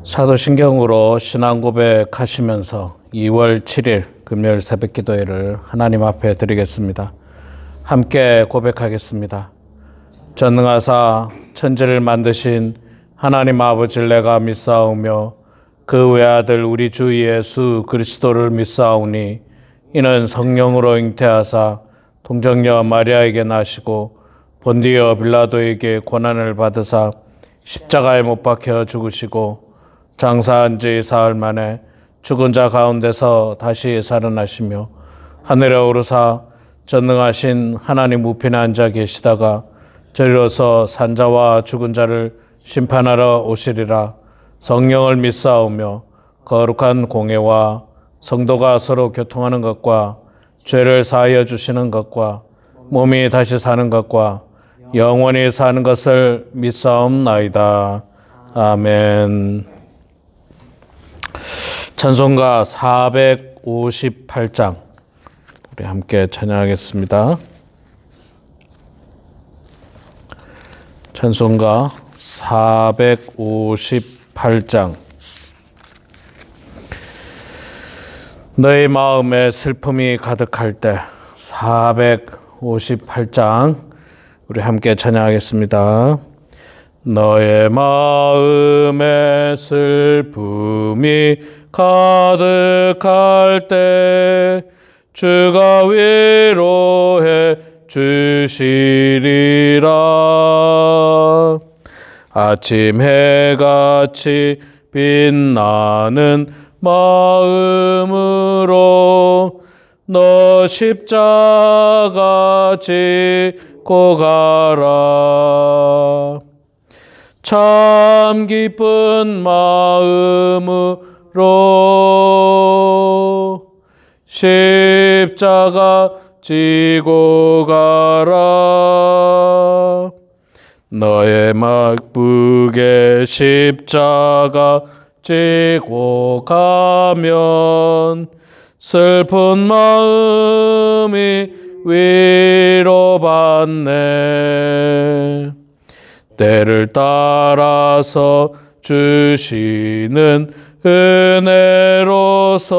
사도신경으로 신앙 고백하시면서 2월 7일 금요일 새벽 기도회를 하나님 앞에 드리겠습니다. 함께 고백하겠습니다. 전능하사 천지를 만드신 하나님 아버지를 내가 믿사오며 그 외아들 우리 주 예수 그리스도를 믿사오니 이는 성령으로 잉태하사 동정녀 마리아에게 나시고 본디오 빌라도에게 고난을 받으사 십자가에 못 박혀 죽으시고 장사한 지 사흘 만에 죽은 자 가운데서 다시 살아나시며 하늘에 오르사 전능하신 하나님 우편에 앉아 계시다가 저리로서 산자와 죽은 자를 심판하러 오시리라. 성령을 믿사오며 거룩한 공회와 성도가 서로 교통하는 것과 죄를 사하여 주시는 것과 몸이 다시 사는 것과 영원히 사는 것을 믿사옵나이다. 아멘. 찬송가 458장 우리 함께 찬양하겠습니다. 찬송가 458장. 너의 마음에 슬픔이 가득할 때 458장 우리 함께 찬양하겠습니다. 너의 마음에 슬픔이 가득할 때 주가 위로해 주시리라. 아침 해같이 빛나는 마음으로 너 십자가 지고 가라. 참 기쁜 마음으로 십자가 지고 가라. 너의 막북에 십자가 지고 가면 슬픈 마음이 위로받네. 때를 따라서 주시는 은혜로서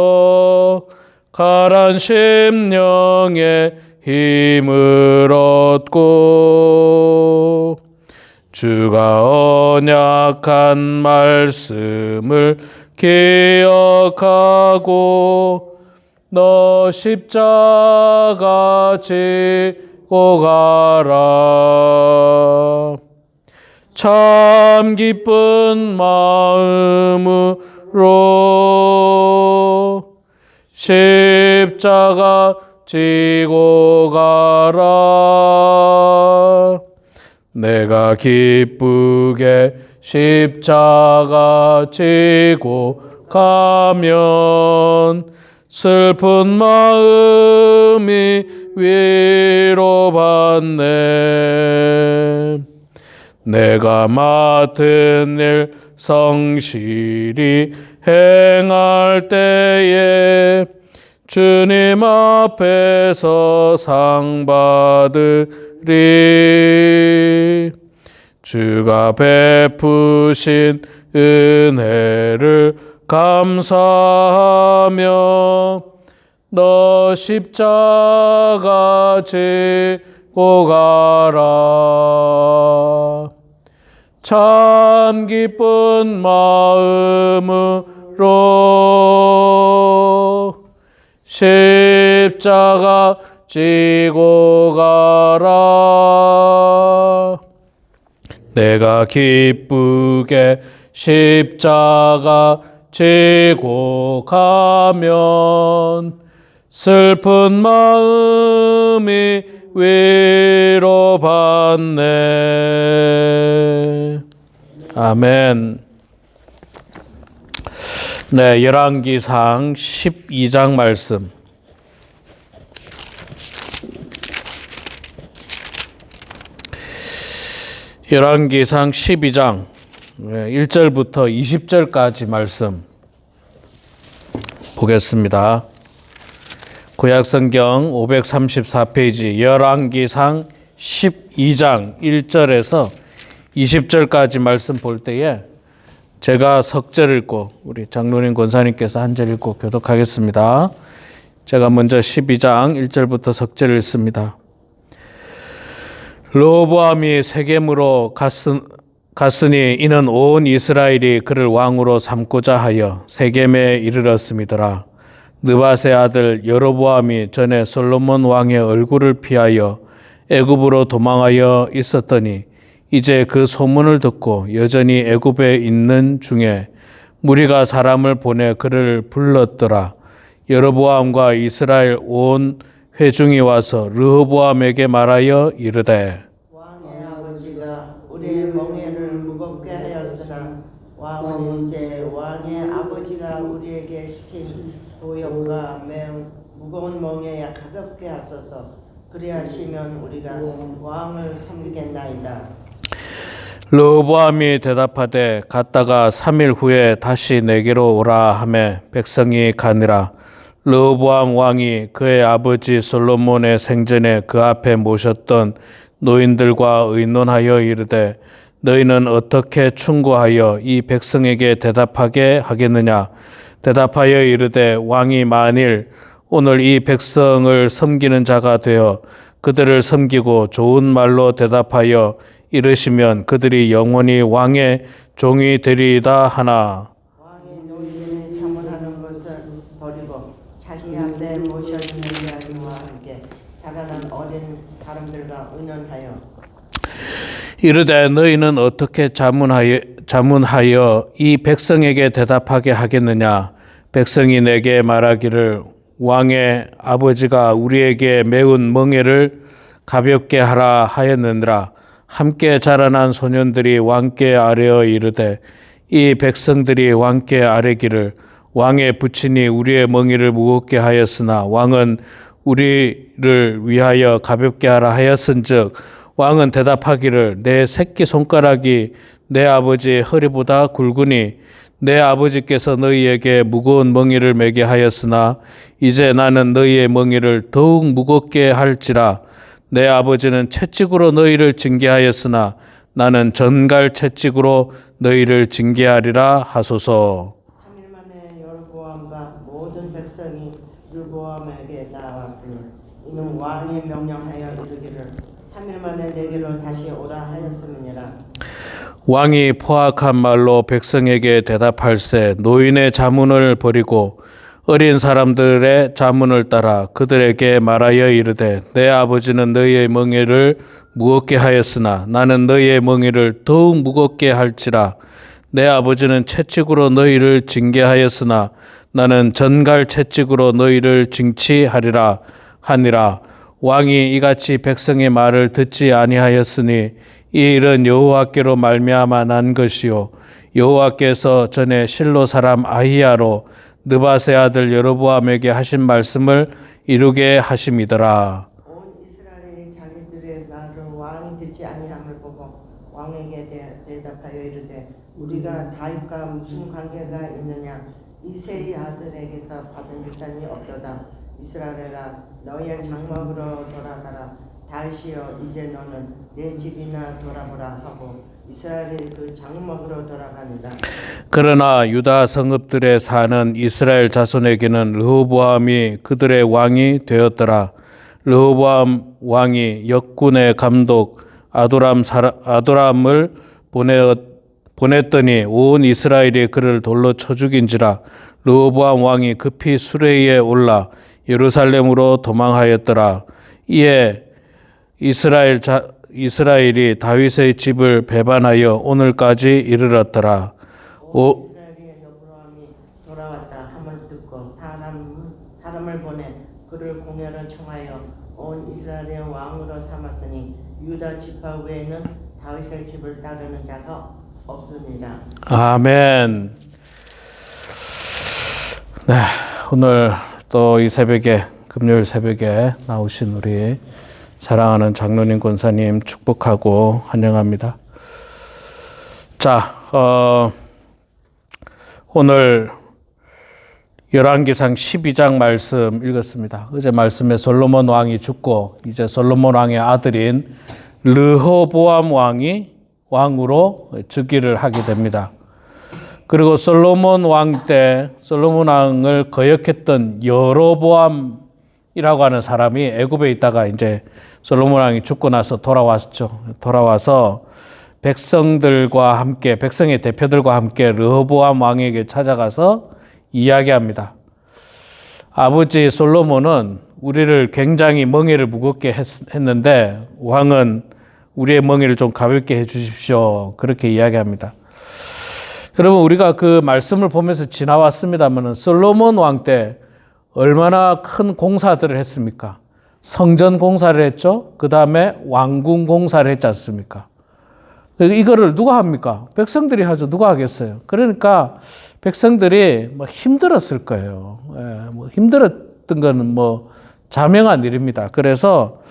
가란 심령에 힘을 얻고 주가 언약한 말씀을 기억하고 너 십자가 지고 가라. 참 기쁜 마음으로 십자가 지고 가라. 내가 기쁘게 십자가 지고 가면 슬픈 마음이 위로받네. 내가 맡은 일 성실히 행할 때에 주님 앞에서 상 받으리. 주가 베푸신 은혜를 감사하며 너 십자가 지고 가라. 참 기쁜 마음으로 십자가 지고 가라. 내가 기쁘게 십자가 지고 가면 슬픈 마음이 위로받네. 아멘. 네, 열왕기상 12장 말씀. 열왕기상 12장 1절부터 20절까지 말씀 보겠습니다. 구약성경 534페이지 열왕기상 12장 1절에서 20절까지 말씀 볼 때에 제가 석절 읽고 우리 장로님 권사님께서 한 절 읽고 교독하겠습니다. 제가 먼저 12장 1절부터 석절 읽습니다. 르호보암이 세겜으로 갔으니 이는 온 이스라엘이 그를 왕으로 삼고자 하여 세겜에 이르렀음이더라. 느밧의 아들 여로보암이 전에 솔로몬 왕의 얼굴을 피하여 애굽으로 도망하여 있었더니 이제 그 소문을 듣고 여전히 애굽에 있는 중에 무리가 사람을 보내 그를 불렀더라. 여로보암과 이스라엘 온 회중이 와서 르호보암에게 말하여 이르되 왕의 아버지가 우리의 멍에를 무겁게 하였으나 왕은 이제 왕의 아버지가 우리에게 시킨 도역과 매우 무거운 멍에야 가볍게 하소서. 그리하시면 우리가 왕을 섬기겠나이다. 르호보암이 대답하되 갔다가 3일 후에 다시 내게로 오라 하매 백성이 가니라. 르호보암 왕이 그의 아버지 솔로몬의 생전에 그 앞에 모셨던 노인들과 의논하여 이르되 너희는 어떻게 충고하여 이 백성에게 대답하게 하겠느냐. 대답하여 이르되 왕이 만일 오늘 이 백성을 섬기는 자가 되어 그들을 섬기고 좋은 말로 대답하여 이르시면 그들이 영원히 왕의 종이 되리이다 하나. 왕이 노인을 자문하는 것을 버리고 자기 앞에 모셔있는 이야기와 함께 자라난 어린 사람들과 의논하여 이르되 너희는 어떻게 자문하여 이 백성에게 대답하게 하겠느냐. 백성이 내게 말하기를 왕의 아버지가 우리에게 매운 멍에를 가볍게 하라 하였느니라. 함께 자라난 소년들이 왕께 아뢰어 이르되 이 백성들이 왕께 아뢰기를 왕의 부친이 우리의 멍에를 무겁게 하였으나 왕은 우리를 위하여 가볍게 하라 하였은즉 왕은 대답하기를 내 새끼 손가락이 내 아버지의 허리보다 굵으니 내 아버지께서 너희에게 무거운 멍에를 매게 하였으나 이제 나는 너희의 멍에를 더욱 무겁게 할지라. 내 아버지는 채찍으로 너희를 징계하였으나 나는 전갈 채찍으로 너희를 징계하리라 하소서. 3일 만에 여로보암과 모든 백성이 르호보암에게 나왔으니 이는 왕이 명령하여 이르기를 3일 만에 내게로 다시 오라 하였음이니라. 왕이 포악한 말로 백성에게 대답할세 노인의 자문을 버리고 어린 사람들의 자문을 따라 그들에게 말하여 이르되 내 아버지는 너희의 멍에를 무겁게 하였으나 나는 너희의 멍에를 더욱 무겁게 할지라. 내 아버지는 채찍으로 너희를 징계하였으나 나는 전갈 채찍으로 너희를 징치하리라 하니라. 왕이 이같이 백성의 말을 듣지 아니하였으니 이 일은 여호와께로 말미암아 난 것이요 여호와께서 전에 실로 사람 아히야로 느밧의 아들 여로보암에게 하신 말씀을 이루게 하심이더라. 온 이스라엘이 자기들의 말을 왕이 듣지 아니함을 보고 왕에게 대답하여 이르되 우리가 다윗과 무슨 관계가 있느냐. 이새의 아들에게서 받은 유산이 없도다. 이스라엘아 너의 장막으로 돌아가라. 다윗이여 이제 너는 내 집이나 돌아보라 하고 이스라엘이 그 장막으로 돌아가니라. 그러나 유다 성읍들에 사는 이스라엘 자손에게는 르호보암이 그들의 왕이 되었더라. 르호보암 왕이 역군의 감독 아도람을 보냈더니 온 이스라엘이 그를 돌로 쳐 죽인지라. 르호보암 왕이 급히 수레에 올라 예루살렘으로 도망하였더라. 이에 이스라엘이 다윗의 집을 배반하여 오늘까지 이르렀더라. 이스라엘의 여로보암이 돌아왔다 함을 듣고 사람을 보내 그를 공회로 청하여 온 이스라엘의 왕으로 삼았으니 유다 지파 외에는 다윗의 집을 따르는 자가 없으니라. 아멘. 네, 오늘 또 이 새벽에 금요일 새벽에 나오신 우리 사랑하는 장로님 권사님 축복하고 환영합니다. 자, 오늘 열왕기상 12장 말씀 읽었습니다. 어제 말씀에 솔로몬 왕이 죽고 이제 솔로몬 왕의 아들인 르호보암 왕이 왕으로 즉위를 하게 됩니다. 그리고 솔로몬 왕 때 솔로몬 왕을 거역했던 여로보암이라고 하는 사람이 애굽에 있다가 이제 솔로몬 왕이 죽고 나서 돌아왔죠. 돌아와서 백성들과 함께, 백성의 대표들과 함께 르호보암 왕에게 찾아가서 이야기합니다. 아버지 솔로몬은 우리를 굉장히 멍에를 무겁게 했는데 왕은 우리의 멍에를 좀 가볍게 해 주십시오. 그렇게 이야기합니다. 여러분, 우리가 그 말씀을 보면서 지나왔습니다만 솔로몬 왕 때 얼마나 큰 공사들을 했습니까? 성전 공사를 했죠. 그 다음에 왕궁 공사를 했지 않습니까? 이거를 누가 합니까? 백성들이 하죠. 누가 하겠어요? 그러니까 백성들이 뭐 힘들었을 거예요. 예, 뭐 힘들었던 거는 뭐 자명한 일입니다. 그래서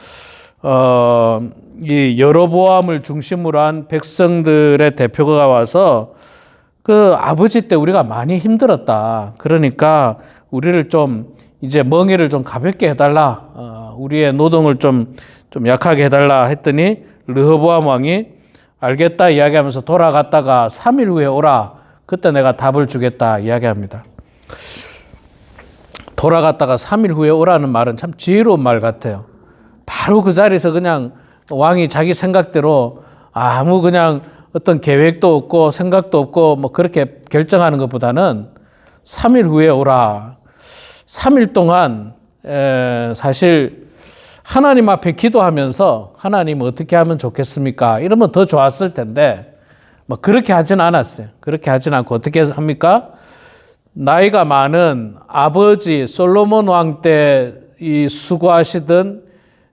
이 여로보암을 중심으로 한 백성들의 대표가 와서 그 아버지 때 우리가 많이 힘들었다. 그러니까 우리를 좀 이제 멍에를 좀 가볍게 해달라. 우리의 노동을 좀 약하게 해달라 했더니 르호보암 왕이 알겠다 이야기하면서 돌아갔다가 3일 후에 오라. 그때 내가 답을 주겠다 이야기합니다. 돌아갔다가 3일 후에 오라는 말은 참 지혜로운 말 같아요. 바로 그 자리에서 그냥 왕이 자기 생각대로 아무 그냥 어떤 계획도 없고 생각도 없고 뭐 그렇게 결정하는 것보다는 3일 후에 오라. 3일 동안 사실 하나님 앞에 기도하면서 하나님 어떻게 하면 좋겠습니까? 이러면 더 좋았을 텐데 뭐 그렇게 하진 않았어요. 그렇게 하진 않고 어떻게 합니까? 나이가 많은 아버지 솔로몬 왕 때 이 수고하시던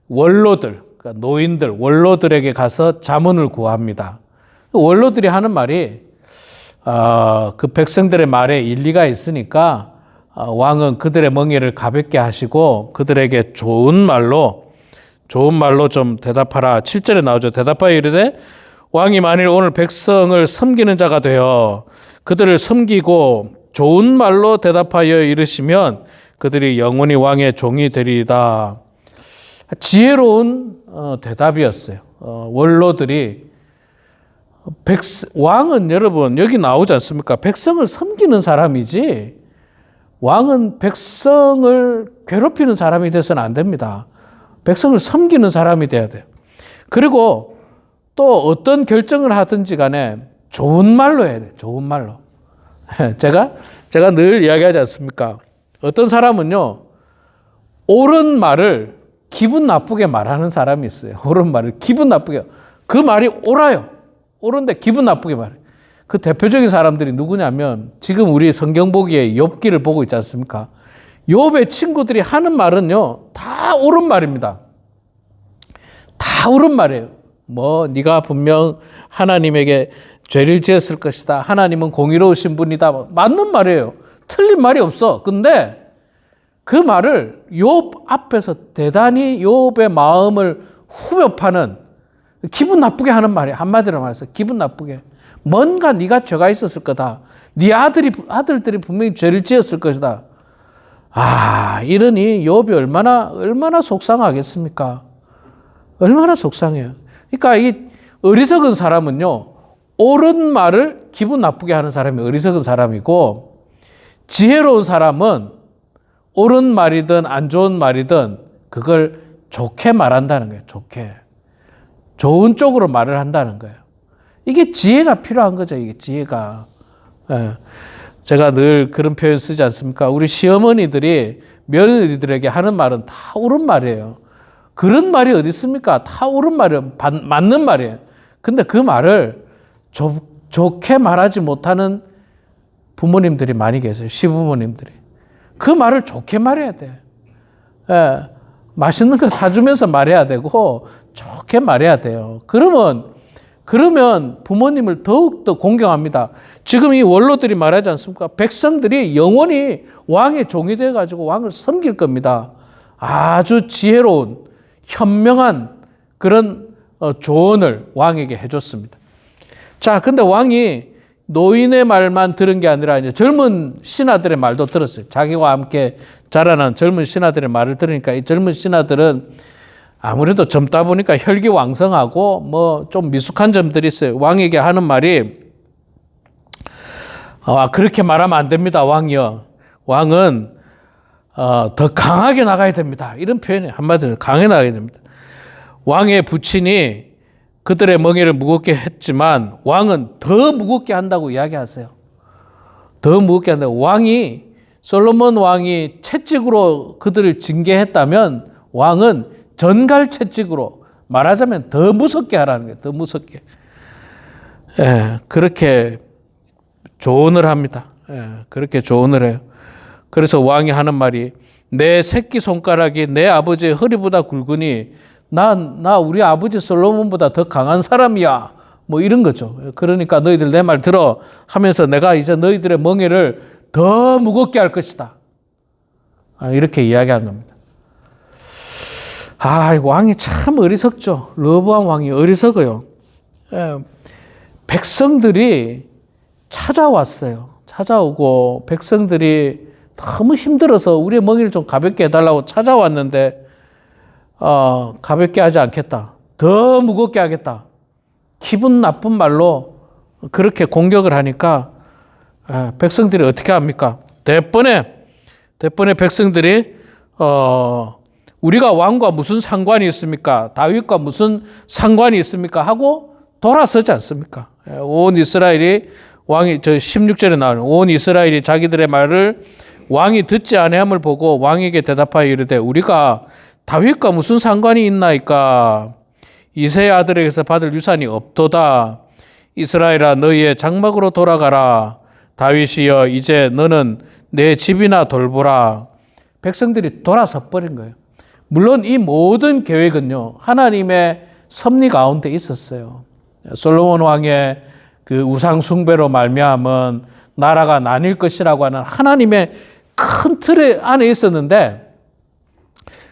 원로들, 그러니까 노인들, 원로들에게 가서 자문을 구합니다. 원로들이 하는 말이 그 백성들의 말에 일리가 있으니까 왕은 그들의 멍에를 가볍게 하시고 그들에게 좋은 말로 좀 대답하라. 7절에 나오죠. 대답하여 이르되 왕이 만일 오늘 백성을 섬기는 자가 되어 그들을 섬기고 좋은 말로 대답하여 이르시면 그들이 영원히 왕의 종이 되리이다. 지혜로운 대답이었어요. 원로들이 왕은 여러분 여기 나오지 않습니까? 백성을 섬기는 사람이지 왕은 백성을 괴롭히는 사람이 돼서는 안 됩니다. 백성을 섬기는 사람이 돼야 돼요. 그리고 또 어떤 결정을 하든지 간에 좋은 말로 해야 돼요. 좋은 말로. 제가 늘 이야기하지 않습니까? 어떤 사람은요, 옳은 말을 기분 나쁘게 말하는 사람이 있어요. 옳은 말을 기분 나쁘게. 그 말이 옳아요. 옳은데 기분 나쁘게 말해요. 그 대표적인 사람들이 누구냐면 지금 우리 성경 보기에 욥기를 보고 있지 않습니까? 욥의 친구들이 하는 말은요, 다 옳은 말입니다. 다 옳은 말이에요. 뭐 네가 분명 하나님에게 죄를 지었을 것이다. 하나님은 공의로우신 분이다. 맞는 말이에요. 틀린 말이 없어. 근데 그 말을 욥 앞에서 대단히 욥의 마음을 후벼 파는 기분 나쁘게 하는 말이에요. 한마디로 말해서 기분 나쁘게. 뭔가 네가 죄가 있었을 거다. 네 아들들이 분명히 죄를 지었을 것이다. 이러니 욥이 얼마나 속상하겠습니까? 얼마나 속상해요. 그러니까 이 어리석은 사람은요, 옳은 말을 기분 나쁘게 하는 사람이 어리석은 사람이고, 지혜로운 사람은 옳은 말이든 안 좋은 말이든 그걸 좋게 말한다는 거예요. 좋게. 좋은 쪽으로 말을 한다는 거예요. 이게 지혜가 필요한 거죠. 이게 지혜가. 제가 늘 그런 표현 쓰지 않습니까? 우리 시어머니들이 며느리들에게 하는 말은 다 옳은 말이에요. 그런 말이 어디 있습니까? 다 옳은 말이에요. 맞는 말이에요. 근데 그 말을 좋게 말하지 못하는 부모님들이 많이 계세요. 시부모님들이. 그 말을 좋게 말해야 돼. 맛있는 거 사주면서 말해야 되고 좋게 말해야 돼요. 그러면 부모님을 더욱더 공경합니다. 지금 이 원로들이 말하지 않습니까? 백성들이 영원히 왕의 종이 돼가지고 왕을 섬길 겁니다. 아주 지혜로운 현명한 그런 조언을 왕에게 해줬습니다. 자, 근데 왕이 노인의 말만 들은 게 아니라 이제 젊은 신하들의 말도 들었어요. 자기와 함께 자라난 젊은 신하들의 말을 들으니까 이 젊은 신하들은 아무래도 젊다 보니까 혈기왕성하고 뭐 좀 미숙한 점들이 있어요. 왕에게 하는 말이 그렇게 말하면 안 됩니다. 왕이요. 왕은 더 강하게 나가야 됩니다. 이런 표현이 한마디로 강하게 나가야 됩니다. 왕의 부친이 그들의 멍에를 무겁게 했지만 왕은 더 무겁게 한다고 이야기하세요. 더 무겁게 한다고. 솔로몬 왕이 채찍으로 그들을 징계했다면 왕은 전갈 채찍으로 말하자면 더 무섭게 하라는 거예요. 더 무섭게. 그렇게 조언을 합니다. 그렇게 조언을 해요. 그래서 왕이 하는 말이 내 새끼 손가락이 내 아버지의 허리보다 굵으니 나 우리 아버지 솔로몬보다 더 강한 사람이야. 뭐 이런 거죠. 그러니까 너희들 내 말 들어 하면서 내가 이제 너희들의 멍에를 더 무겁게 할 것이다. 이렇게 이야기한 겁니다. 왕이 참 어리석죠. 르호보암 왕이 어리석어요. 백성들이 찾아왔어요. 찾아오고 백성들이 너무 힘들어서 우리의 멍에를 좀 가볍게 해달라고 찾아왔는데 가볍게 하지 않겠다. 더 무겁게 하겠다. 기분 나쁜 말로 그렇게 공격을 하니까 백성들이 어떻게 합니까? 대번에 백성들이 우리가 왕과 무슨 상관이 있습니까? 다윗과 무슨 상관이 있습니까? 하고 돌아서지 않습니까? 온 이스라엘이 왕이 16절에 나오는 온 이스라엘이 자기들의 말을 왕이 듣지 아니함을 보고 왕에게 대답하여 이르되 우리가 다윗과 무슨 상관이 있나이까? 이새의 아들에게서 받을 유산이 없도다. 이스라엘아 너희의 장막으로 돌아가라. 다윗이여 이제 너는 내 집이나 돌보라. 백성들이 돌아서 버린 거예요. 물론 이 모든 계획은요 하나님의 섭리 가운데 있었어요. 솔로몬 왕의 그 우상 숭배로 말미암은 나라가 나뉠 것이라고 하는 하나님의 큰 틀 안에 있었는데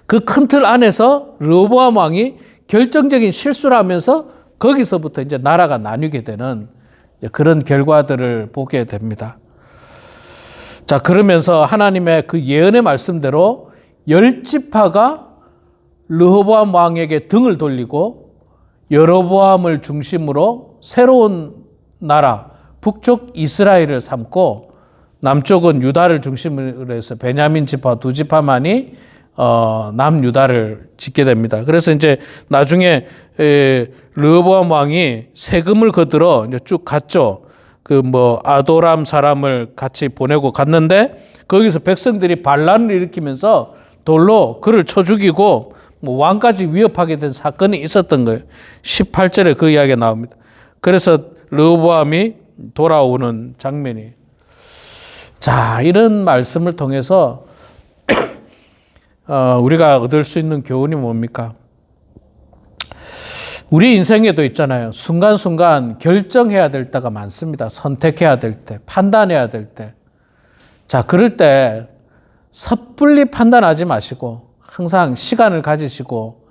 그 큰 틀 안에서 르호보암 왕이 결정적인 실수를 하면서 거기서부터 이제 나라가 나뉘게 되는 그런 결과들을 보게 됩니다. 자, 그러면서 하나님의 그 예언의 말씀대로 10지파가 르호보암 왕에게 등을 돌리고 여로보암을 중심으로 새로운 나라, 북쪽 이스라엘을 삼고 남쪽은 유다를 중심으로 해서 베냐민 지파 2지파만이 남유다를 짓게 됩니다. 그래서 이제 나중에 르호보암 왕이 세금을 거들어 이제 쭉 갔죠. 아도람 사람을 같이 보내고 갔는데 거기서 백성들이 반란을 일으키면서 돌로 그를 쳐 죽이고 왕까지 위협하게 된 사건이 있었던 거예요. 18절에 그 이야기가 나옵니다. 그래서 르호보암이 돌아오는 장면이. 자, 이런 말씀을 통해서 우리가 얻을 수 있는 교훈이 뭡니까? 우리 인생에도 있잖아요. 순간순간 결정해야 될 때가 많습니다. 선택해야 될 때, 판단해야 될 때. 자, 그럴 때 섣불리 판단하지 마시고 항상 시간을 가지시고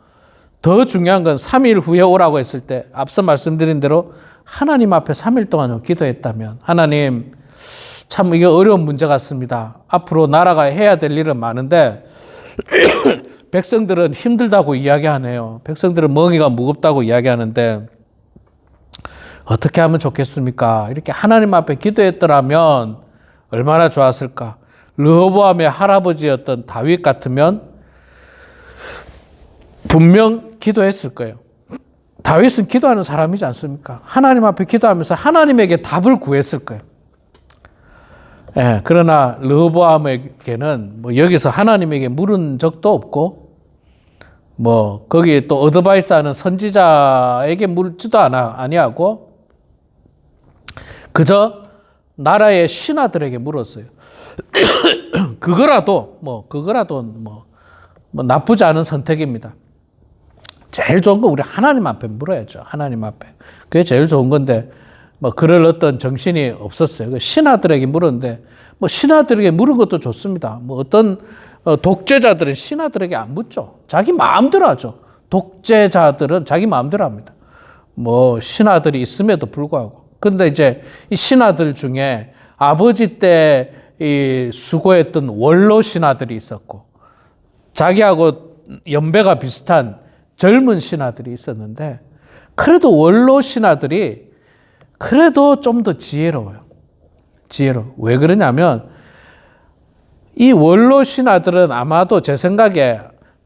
더 중요한 건 3일 후에 오라고 했을 때 앞서 말씀드린 대로 하나님 앞에 3일 동안 기도했다면 하나님 참 이게 어려운 문제 같습니다. 앞으로 나라가 해야 될 일은 많은데 백성들은 힘들다고 이야기하네요. 백성들은 멍이가 무겁다고 이야기하는데 어떻게 하면 좋겠습니까? 이렇게 하나님 앞에 기도했더라면 얼마나 좋았을까? 르호보암의 할아버지였던 다윗 같으면 분명 기도했을 거예요. 다윗은 기도하는 사람이지 않습니까? 하나님 앞에 기도하면서 하나님에게 답을 구했을 거예요. 그러나 르호보암에게는 여기서 하나님에게 물은 적도 없고 거기에 또 어드바이스하는 선지자에게 물지도 아니하고 그저 나라의 신하들에게 물었어요. 그거라도 나쁘지 않은 선택입니다. 제일 좋은 건 우리 하나님 앞에 물어야죠. 하나님 앞에. 그게 제일 좋은 건데 그럴 어떤 정신이 없었어요. 신하들에게 물었는데 신하들에게 물은 것도 좋습니다. 어떤 독재자들은 신하들에게 안 묻죠. 자기 마음대로 하죠. 독재자들은 자기 마음대로 합니다. 신하들이 있음에도 불구하고. 근데 이제 이 신하들 중에 아버지 때 이 수고했던 원로 신하들이 있었고 자기하고 연배가 비슷한 젊은 신하들이 있었는데 그래도 원로 신하들이 그래도 좀 더 지혜로워요. 지혜로. 왜 그러냐면 이 원로 신하들은 아마도 제 생각에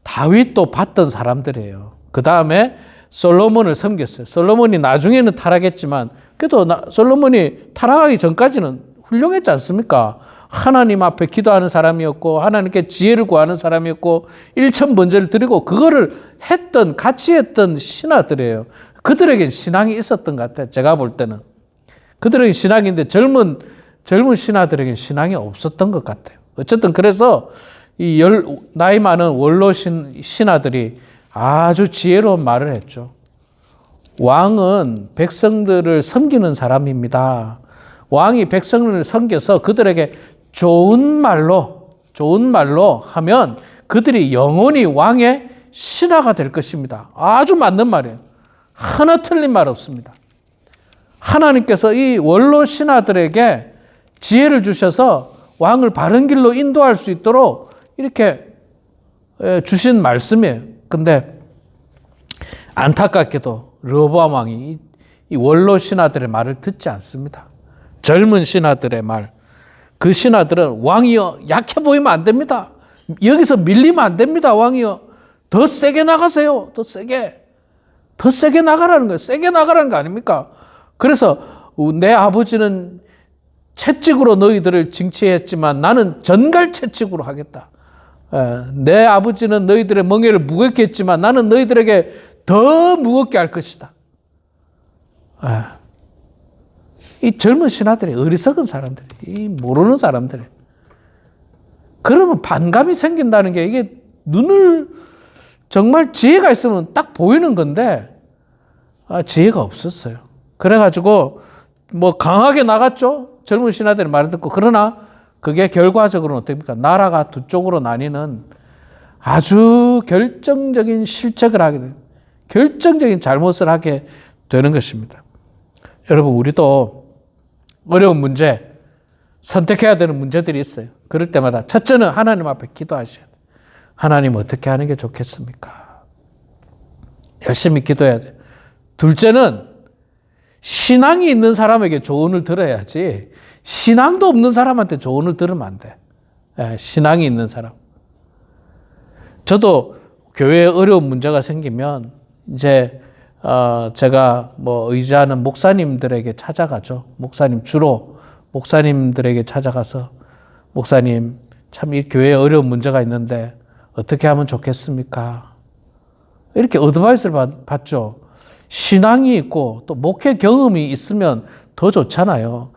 다윗도 봤던 사람들이에요. 그 다음에 솔로몬을 섬겼어요. 솔로몬이 나중에는 타락했지만 그래도 솔로몬이 타락하기 전까지는 훌륭했지 않습니까? 하나님 앞에 기도하는 사람이었고 하나님께 지혜를 구하는 사람이었고 일천번제를 드리고 그거를 했던 같이 했던 신하들이에요. 그들에겐 신앙이 있었던 것 같아요. 제가 볼 때는. 그들에겐 신앙인데 젊은 신하들에겐 신앙이 없었던 것 같아요. 어쨌든 그래서 이 나이 많은 원로 신하들이 아주 지혜로운 말을 했죠. 왕은 백성들을 섬기는 사람입니다. 왕이 백성을 섬겨서 그들에게 좋은 말로 하면 그들이 영원히 왕의 신하가 될 것입니다. 아주 맞는 말이에요. 하나 틀린 말 없습니다. 하나님께서 이 원로 신하들에게 지혜를 주셔서 왕을 바른 길로 인도할 수 있도록 이렇게 주신 말씀이에요. 근데 안타깝게도 르호보암 왕이 이 원로 신하들의 말을 듣지 않습니다. 젊은 신하들의 말. 그 신하들은 왕이여 약해 보이면 안 됩니다. 여기서 밀리면 안 됩니다. 왕이여 더 세게 나가세요. 더 세게 나가라는 거예요. 세게 나가라는 거 아닙니까? 그래서 내 아버지는 채찍으로 너희들을 징치했지만 나는 전갈 채찍으로 하겠다. 내 아버지는 너희들의 멍에를 무겁게 했지만 나는 너희들에게 더 무겁게 할 것이다. 이 젊은 신하들이 어리석은 사람들이, 이 모르는 사람들이. 그러면 반감이 생긴다는 게 이게 눈을 정말 지혜가 있으면 딱 보이는 건데 지혜가 없었어요. 그래가지고 뭐 강하게 나갔죠. 젊은 신하들의 말을 듣고. 그러나 그게 결과적으로는 어떻습니까? 나라가 두 쪽으로 나뉘는 아주 결정적인 실책을 하게 돼요. 결정적인 잘못을 하게 되는 것입니다. 여러분, 우리도 어려운 문제, 선택해야 되는 문제들이 있어요. 그럴 때마다 첫째는 하나님 앞에 기도하셔야 돼요. 하나님 어떻게 하는 게 좋겠습니까? 열심히 기도해야 돼요. 둘째는 신앙이 있는 사람에게 조언을 들어야지 신앙도 없는 사람한테 조언을 들으면 안 돼. 신앙이 있는 사람. 저도 교회에 어려운 문제가 생기면 이제 제가 뭐 의지하는 목사님들에게 찾아가죠. 주로 목사님들에게 찾아가서 목사님 참 이 교회에 어려운 문제가 있는데 어떻게 하면 좋겠습니까? 이렇게 어드바이스를 받죠. 신앙이 있고 또 목회 경험이 있으면 더 좋잖아요.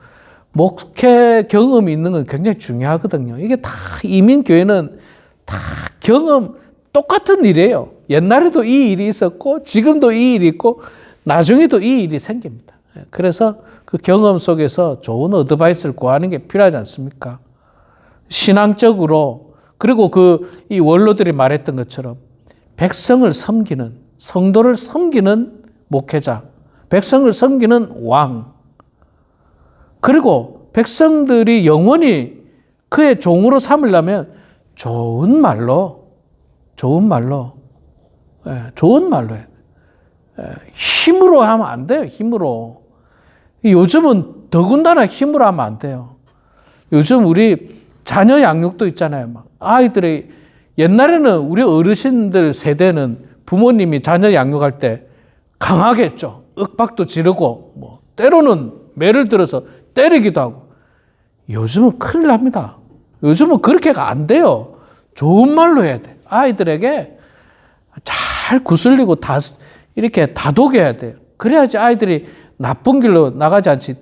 목회 경험이 있는 건 굉장히 중요하거든요. 이게 다 이민교회는 다 경험 똑같은 일이에요. 옛날에도 이 일이 있었고 지금도 이 일이 있고 나중에도 이 일이 생깁니다. 그래서 그 경험 속에서 좋은 어드바이스를 구하는 게 필요하지 않습니까? 신앙적으로 그리고 이 원로들이 말했던 것처럼 백성을 섬기는 성도를 섬기는 목회자, 백성을 섬기는 왕, 그리고 백성들이 영원히 그의 종으로 삼으려면 좋은 말로 힘으로 하면 안 돼요. 힘으로. 요즘은 더군다나 힘으로 하면 안 돼요. 요즘 우리 자녀 양육도 있잖아요. 막 아이들이 옛날에는 우리 어르신들 세대는 부모님이 자녀 양육할 때 강하게 했죠. 윽박도 지르고 뭐 때로는 매를 들어서 때리기도 하고. 요즘은 큰일 납니다. 요즘은 그렇게가 안 돼요. 좋은 말로 해야 돼. 아이들에게 잘 구슬리고 이렇게 다독여야 돼요. 그래야지 아이들이 나쁜 길로 나가지 않지.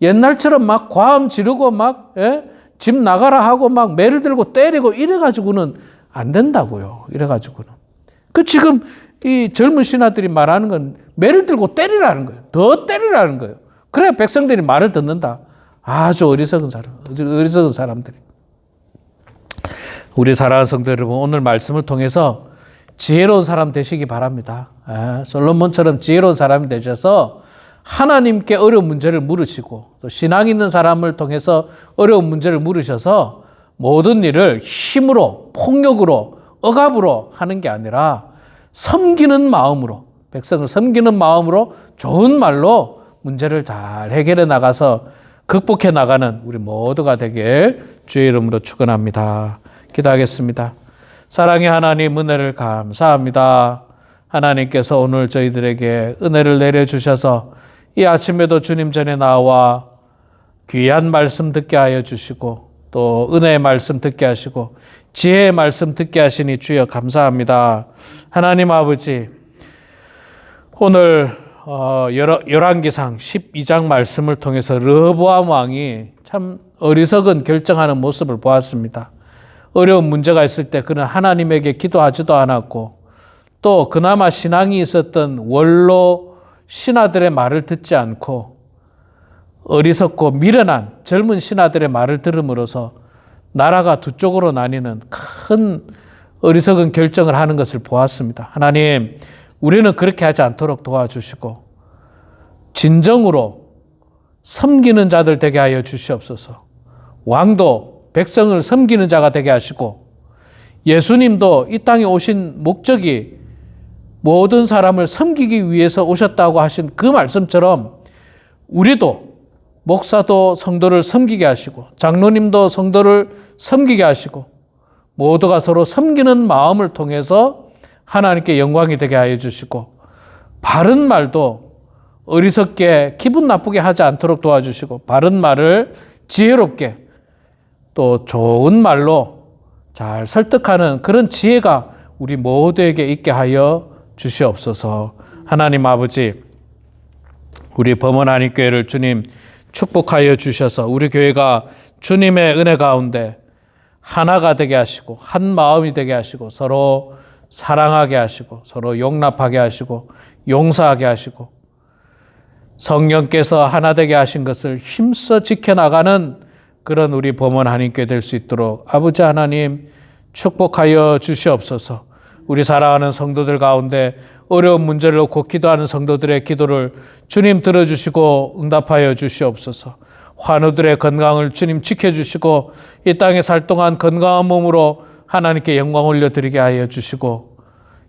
옛날처럼 막 과음 지르고 막 집 나가라 하고 막 매를 들고 때리고 이래가지고는 안 된다고요. 이래가지고는. 지금 이 젊은 신하들이 말하는 건 매를 들고 때리라는 거예요. 더 때리라는 거예요. 그래야 백성들이 말을 듣는다. 아주 어리석은 사람들이. 우리 사랑하는 성도 여러분, 오늘 말씀을 통해서 지혜로운 사람 되시기 바랍니다. 솔로몬처럼 지혜로운 사람이 되셔서 하나님께 어려운 문제를 물으시고 또 신앙 있는 사람을 통해서 어려운 문제를 물으셔서 모든 일을 힘으로, 폭력으로, 억압으로 하는 게 아니라 섬기는 마음으로, 백성을 섬기는 마음으로 좋은 말로 문제를 잘 해결해 나가서 극복해 나가는 우리 모두가 되길 주의 이름으로 축원합니다. 기도하겠습니다. 사랑의 하나님, 은혜를 감사합니다. 하나님께서 오늘 저희들에게 은혜를 내려주셔서 이 아침에도 주님 전에 나와 귀한 말씀 듣게 하여 주시고 또 은혜의 말씀 듣게 하시고 지혜의 말씀 듣게 하시니 주여 감사합니다. 하나님 아버지, 오늘 열왕기상 12장 말씀을 통해서 르호보암 왕이 참 어리석은 결정하는 모습을 보았습니다. 어려운 문제가 있을 때 그는 하나님에게 기도하지도 않았고 또 그나마 신앙이 있었던 원로 신하들의 말을 듣지 않고 어리석고 미련한 젊은 신하들의 말을 들음으로써 나라가 두 쪽으로 나뉘는 큰 어리석은 결정을 하는 것을 보았습니다. 하나님, 우리는 그렇게 하지 않도록 도와주시고 진정으로 섬기는 자들 되게 하여 주시옵소서. 왕도 백성을 섬기는 자가 되게 하시고 예수님도 이 땅에 오신 목적이 모든 사람을 섬기기 위해서 오셨다고 하신 그 말씀처럼 우리도 목사도 성도를 섬기게 하시고 장로님도 성도를 섬기게 하시고 모두가 서로 섬기는 마음을 통해서 하나님께 영광이 되게 하여 주시고 바른 말도 어리석게 기분 나쁘게 하지 않도록 도와주시고 바른 말을 지혜롭게 또 좋은 말로 잘 설득하는 그런 지혜가 우리 모두에게 있게 하여 주시옵소서. 하나님 아버지, 우리 범원 한인교회를 주님 축복하여 주셔서 우리 교회가 주님의 은혜 가운데 하나가 되게 하시고 한 마음이 되게 하시고 서로 사랑하게 하시고 서로 용납하게 하시고 용서하게 하시고 성령께서 하나 되게 하신 것을 힘써 지켜나가는 그런 우리 범원 한인교회 될 수 있도록 아버지 하나님 축복하여 주시옵소서. 우리 사랑하는 성도들 가운데 어려운 문제를 놓고 기도하는 성도들의 기도를 주님 들어주시고 응답하여 주시옵소서. 환우들의 건강을 주님 지켜주시고 이 땅에 살 동안 건강한 몸으로 하나님께 영광 올려드리게 하여 주시고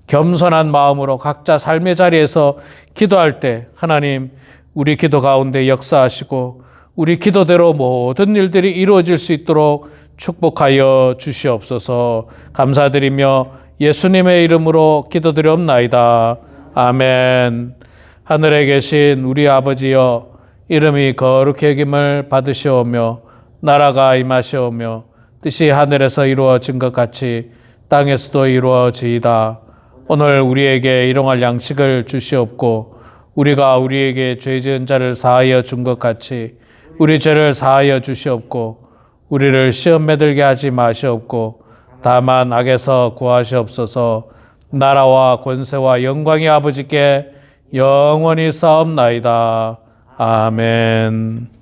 겸손한 마음으로 각자 삶의 자리에서 기도할 때 하나님 우리 기도 가운데 역사하시고 우리 기도대로 모든 일들이 이루어질 수 있도록 축복하여 주시옵소서. 감사드리며 예수님의 이름으로 기도드리옵나이다. 아멘. 하늘에 계신 우리 아버지여, 이름이 거룩히 여김을 받으시오며 나라가 임하시오며 뜻이 하늘에서 이루어진 것 같이 땅에서도 이루어지이다. 오늘 우리에게 일용할 양식을 주시옵고 우리가 우리에게 죄 지은 자를 사하여 준 것 같이 우리 죄를 사하여 주시옵고 우리를 시험에 들게 하지 마시옵고 다만 악에서 구하시옵소서. 나라와 권세와 영광이 아버지께 영원히 쌓옵나이다. 아멘.